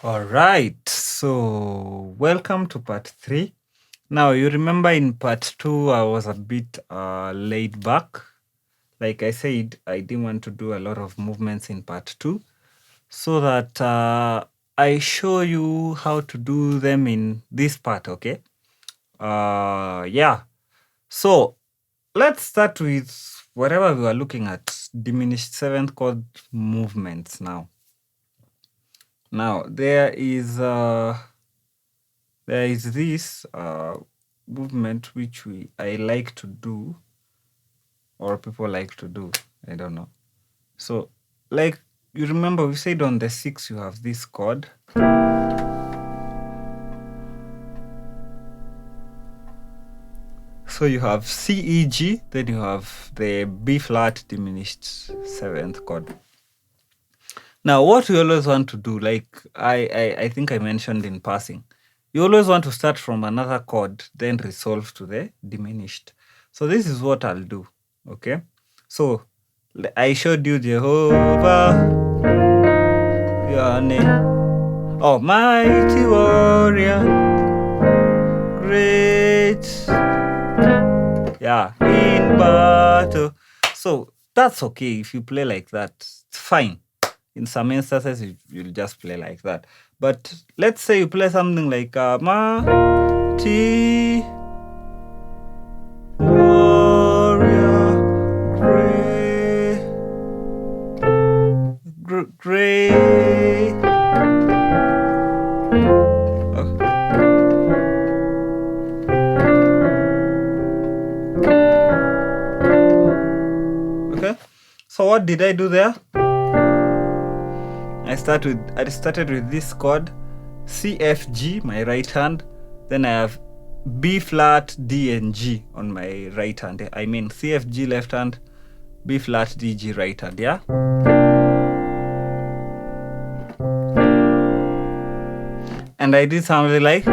All right, so welcome to part 3. Now, you remember in part 2, I was a bit laid back. Like I said, I didn't want to do a lot of movements in part 2 so that I show you how to do them in this part, okay? Yeah. So, let's start with whatever we were looking at, diminished seventh chord movements now. Now, there is this movement which I like to do, or people like to do. I don't know. So, like you remember, we said on the 6 you have this chord. So you have C, E, G, then you have the B flat diminished seventh chord. Now, what we always want to do, like I think I mentioned in passing, you always want to start from another chord, then resolve to the diminished. So this is what I'll do, okay? So I showed you Jehovah, your name, Almighty warrior, great, yeah, in battle. So that's okay if you play like that, it's fine. In some instances, you'll just play like that. But let's say you play something like Mighty Warrior, great. Okay. So what did I do there? I started with this chord, C, F, G, my right hand. Then I have B flat, D, and G on my right hand. I mean C, F, G left hand, B flat, D, G right hand, yeah? And I did something like,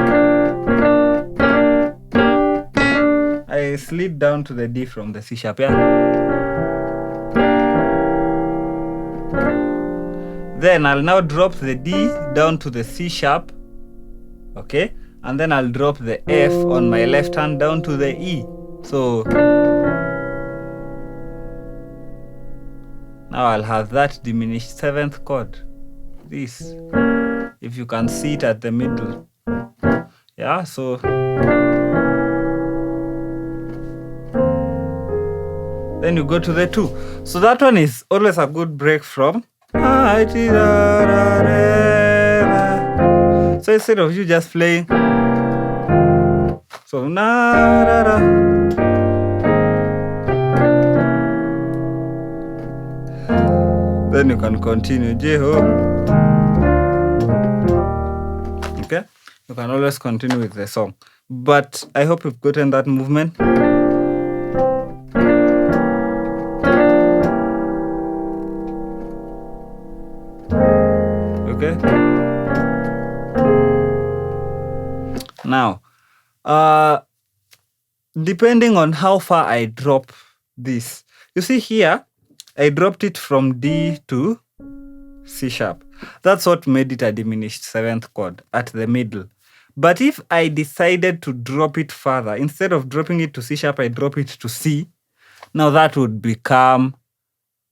I slid down to the D from the C sharp, yeah? Then I'll now drop the D down to the C sharp, okay? And then I'll drop the F on my left hand down to the E. So now I'll have that diminished seventh chord. This, if you can see it at the middle. Yeah, so then you go to the 2. So that one is always a good break from. So instead of you just playing, so then you can continue okay, you can always continue with the song, but I hope you've gotten that movement. Okay, now depending on how far I drop this, you see here I dropped it from D to C sharp. That's what made it a diminished seventh chord at the middle. But if I decided to drop it further, instead of dropping it to C sharp, I drop it to C. Now that would become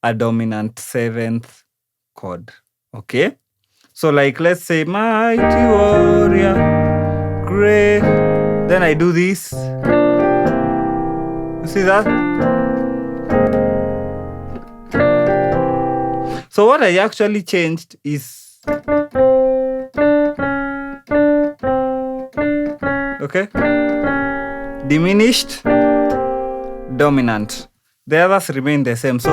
a dominant seventh chord. Okay? So like, let's say, mighty warrior, great. Then I do this. You see that? So what I actually changed is, okay, diminished, dominant. The others remain the same. So,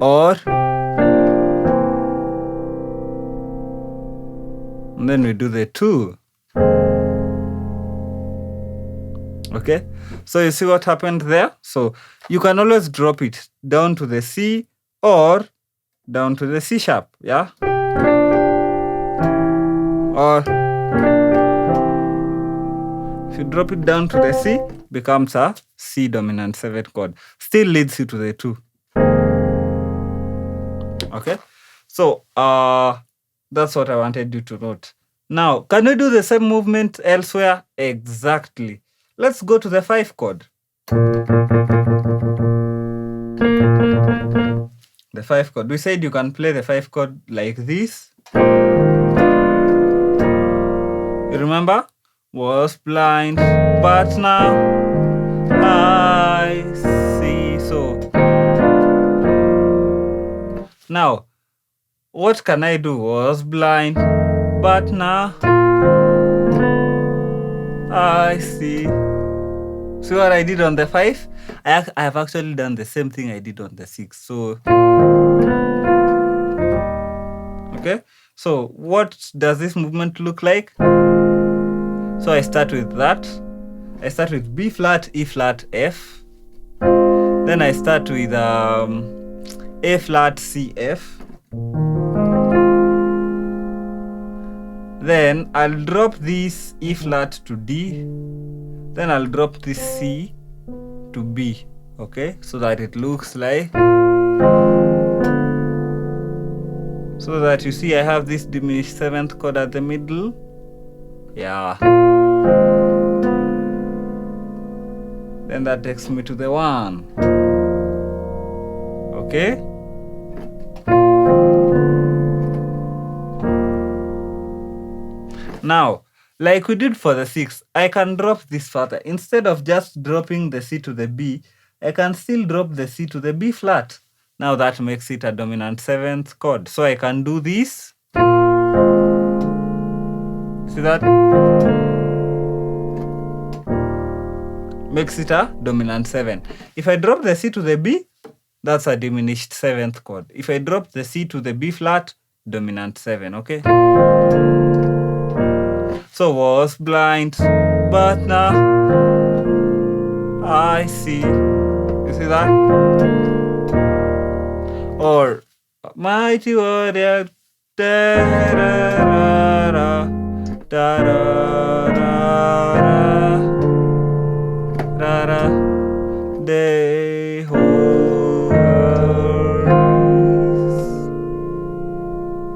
or, and then we do the 2. Okay, so you see what happened there? So you can always drop it down to the C or down to the C sharp, yeah? Or if you drop it down to the C, becomes a C dominant seventh chord. Still leads you to the 2. Okay, so That's what I wanted you to note. Now, can we do the same movement elsewhere? Exactly. Let's go to the 5 chord. The 5 chord. We said you can play the 5 chord like this. You remember? Was blind, but now I see. So now, what can I do? Was blind, but now I see. See what I did on the 5? I have actually done the same thing I did on the 6. So, okay. So, what does this movement look like? So, I start with that. I start with B flat, E flat, F. Then I start with A flat, C, F. Then I'll drop this E flat to D. Then I'll drop this C to B. Okay, so that it looks like, so that you see I have this diminished 7th chord at the middle. Yeah. Then that takes me to the 1. Okay. Now, like we did for the 6, I can drop this further. Instead of just dropping the C to the B, I can still drop the C to the B flat. Now that makes it a dominant 7th chord. So I can do this. See that? Makes it a dominant 7. If I drop the C to the B, that's a diminished 7th chord. If I drop the C to the B flat, dominant 7, okay? So was blind, but now I see. You see that? Or mighty warrior, da-da-da-da, da-da-da-da, they hold.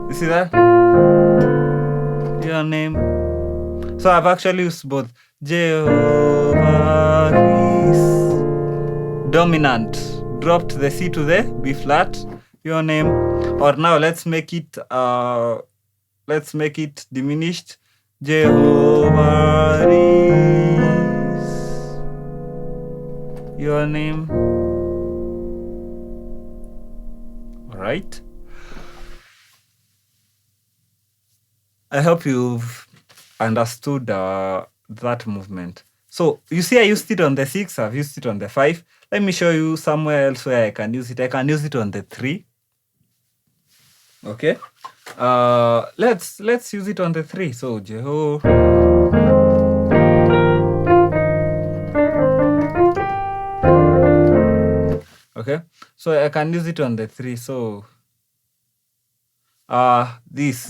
You see that? Your name. So I've actually used both. Jehovah is dominant. Dropped the C to the B flat. Your name. Or now let's make it diminished. Jehovah is your name. All right. I hope you've understood that movement. So you see I used it on the 6, I've used it on the 5. Let me show you somewhere else where I can use it. I can use it on the 3. Okay. Let's use it on the 3. So Jehovah. Okay. So I can use it on the 3. So this.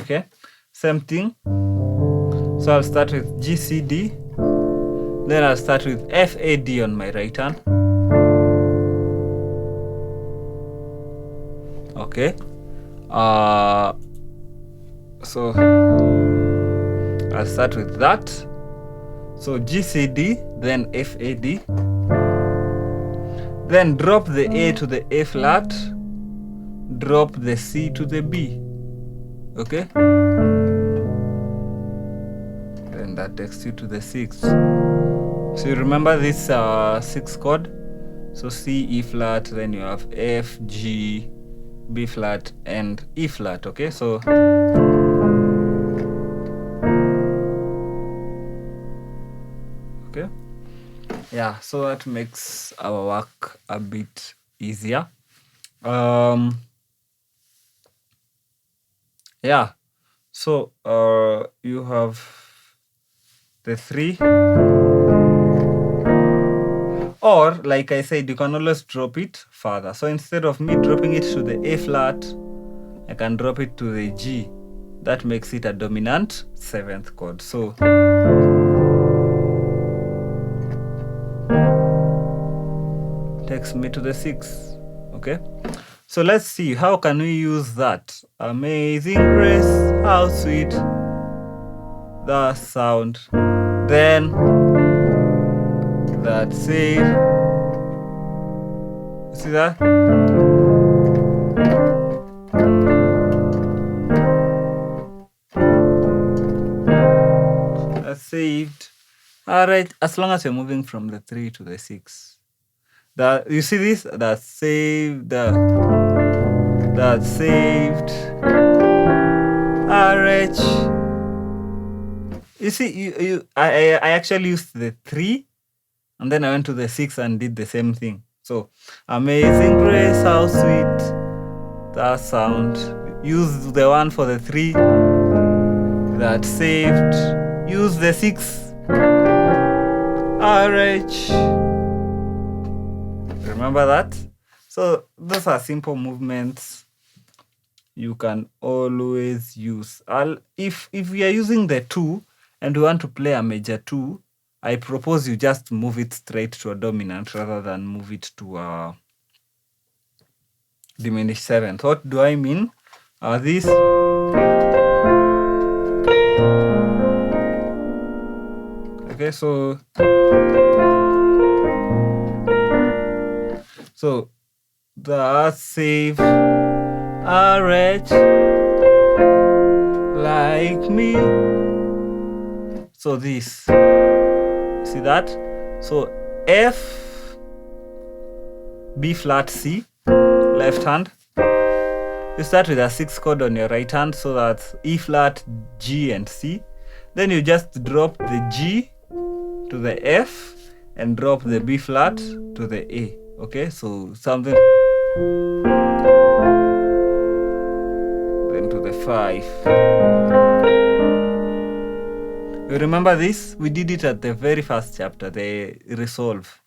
Okay, same thing. So I'll start with G, C, D. Then I'll start with F, A, D on my right hand. Okay. So I'll start with that. So G, C, D, then F, A, D. Then drop the A to the A flat. Drop the C to the B. Okay. Then that takes you to the 6. So you remember this 6 chord? So C, E flat, then you have F, G, B flat, and E flat. Okay, so okay, yeah. So that makes our work a bit easier. Yeah. So you have the 3. Or, like I said, you can always drop it further. So instead of me dropping it to the A flat, I can drop it to the G. That makes it a dominant 7th chord. So takes me to the 6. Okay, so let's see how can we use that. Amazing grace, how sweet the sound. Then that saved. See that? That's saved. Alright, as long as you're moving from the 3 to the 6. That you see this? That's saved. That's saved. Alright. You see, I actually used the 3 and then I went to the 6 and did the same thing. So, amazing grace, how sweet that sound. Use the 1 for the 3. That saved. Use the 6. RH. Remember that? So, those are simple movements you can always use. If we are using the 2 and we want to play a major 2, I propose you just move it straight to a dominant rather than move it to a diminished 7th. What do I mean? This. Okay, so the save a wretch like me. So this. See that? So F, B flat, C, left hand. You start with a 6 chord on your right hand, so that's E flat, G, and C. Then you just drop the G to the F and drop the B flat to the A. Okay, so something. Then to the 5. You remember this? We did it at the very first chapter, the resolve.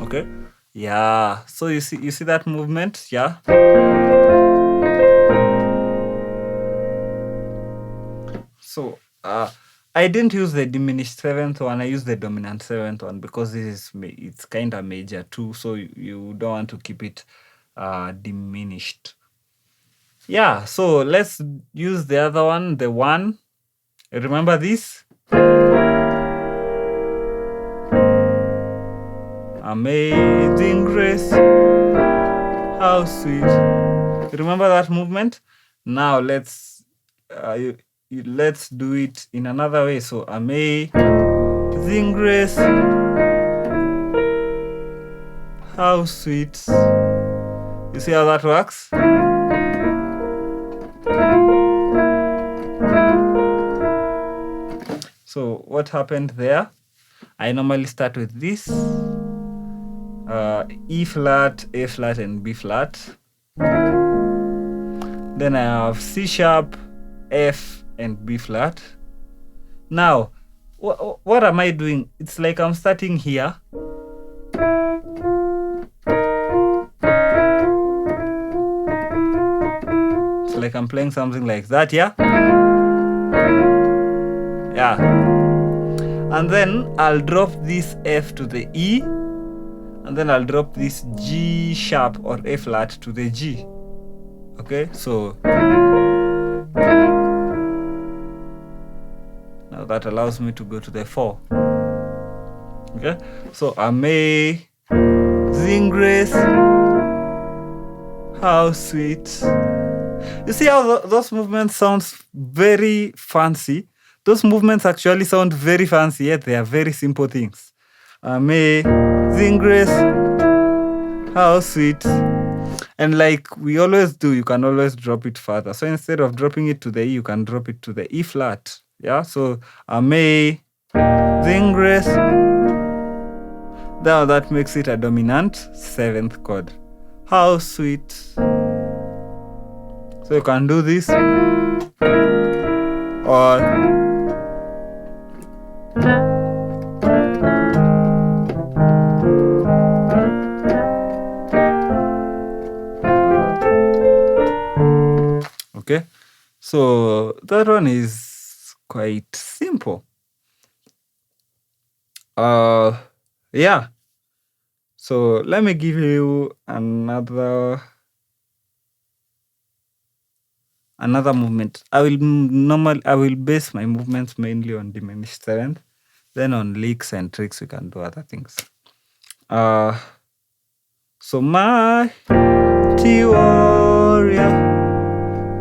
Okay. Yeah. So you see that movement? Yeah. So I didn't use the diminished 7th one. I used the dominant 7th one because it's kind of major too. So you don't want to keep it diminished. Yeah, so let's use the other one, the 1. Remember this? Amazing grace, how sweet. Remember that movement? Now let's do it in another way. So amazing grace, how sweet. You see how that works? So what happened there? I normally start with this. E flat, A flat, and B flat. Then I have C sharp, F, and B flat. Now, what am I doing? It's like I'm starting here. It's like I'm playing something like that, yeah? Yeah. And then I'll drop this F to the E. And then I'll drop this G sharp or A flat to the G. Okay, so now that allows me to go to the 4. Okay, so amazing grace, how sweet. You see how those movements sound very fancy? Those movements actually sound very fancy, yet they are very simple things. Amazing grace, how sweet. And like we always do, you can always drop it further. So instead of dropping it to the E, you can drop it to the E flat. Yeah, so amazing grace. Now that makes it a dominant 7th chord. How sweet. So you can do this. Or okay, so that one is quite simple. Yeah. So let me give you another movement. I will base my movements mainly on diminished seventh. Then on licks and tricks, we can do other things. So mighty warrior,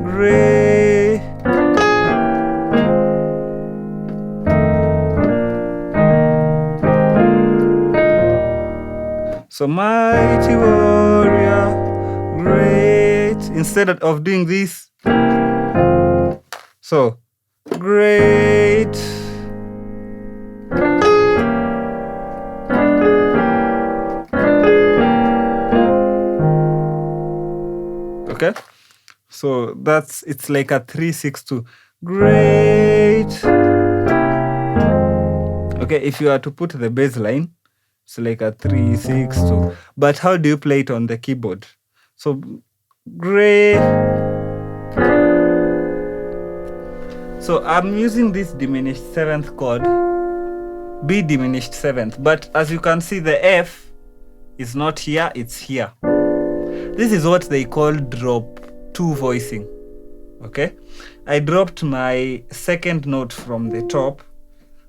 great. So mighty warrior, great. Instead of doing this, so great. Okay, so it's like a 3-6-2. Great. Okay, if you are to put the bass line, it's like a 3-6-2. But how do you play it on the keyboard? So great. So I'm using this diminished seventh chord, B diminished seventh. But as you can see, the F is not here, it's here. This is what they call drop 2 voicing. Okay, I dropped my second note from the top.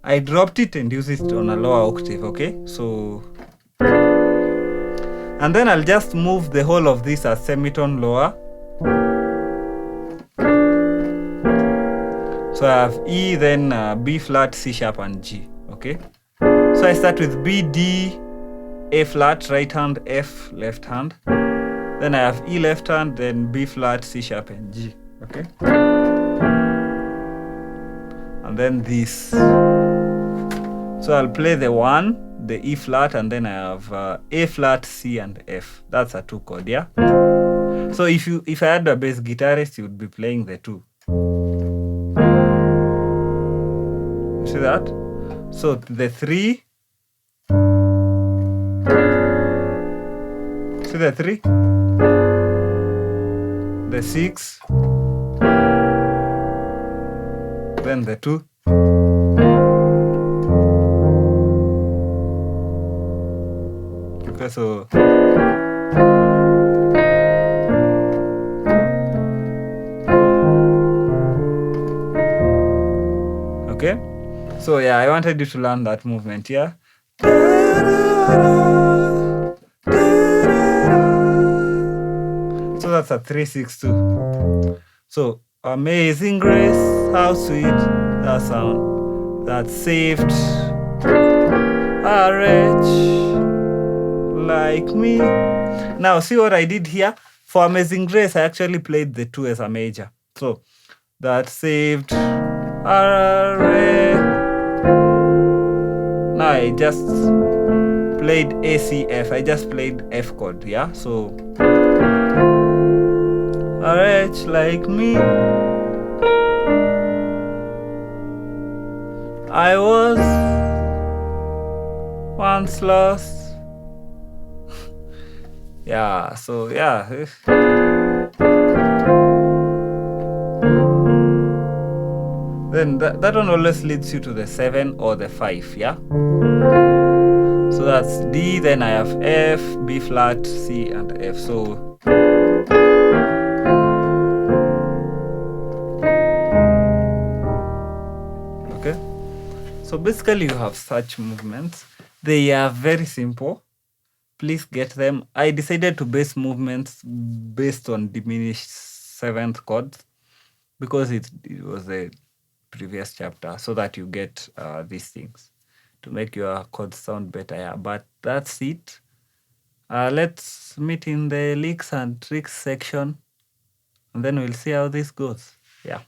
I dropped it and used it on a lower octave. Okay, so and then I'll just move the whole of this a semitone lower. So I have E, then B flat, C sharp, and G. Okay, so I start with B, D, A flat, right hand, F, left hand. Then I have E left hand, then B flat, C sharp, and G. Okay, and then this. So I'll play the 1, the E flat, and then I have A flat, C, and F. That's a 2 chord, yeah? So if I had a bass guitarist, you would be playing the 2. See that? So the 3. See the 3? The 6. Then the 2. Okay, so okay, so yeah, I wanted you to learn that movement, yeah. So that's a 3-6-2. So amazing grace, how sweet that sound that saved a wretch like me. Now see what I did here. For Amazing Grace, I actually played the 2 as a major. So that saved a wretch. Now I just played A, C, F. I just played F chord, yeah? So a wretch like me, I was once lost. Yeah, so yeah. Then that one always leads you to the 7 or the 5, yeah? So that's D, then I have F, B flat, C, and F. So okay. So basically you have such movements. They are very simple. Please get them. I decided to base movements based on diminished seventh chords because it was the previous chapter, so that you get these things to make your chords sound better. Yeah, but that's it. Let's meet in the licks and tricks section, and then we'll see how this goes.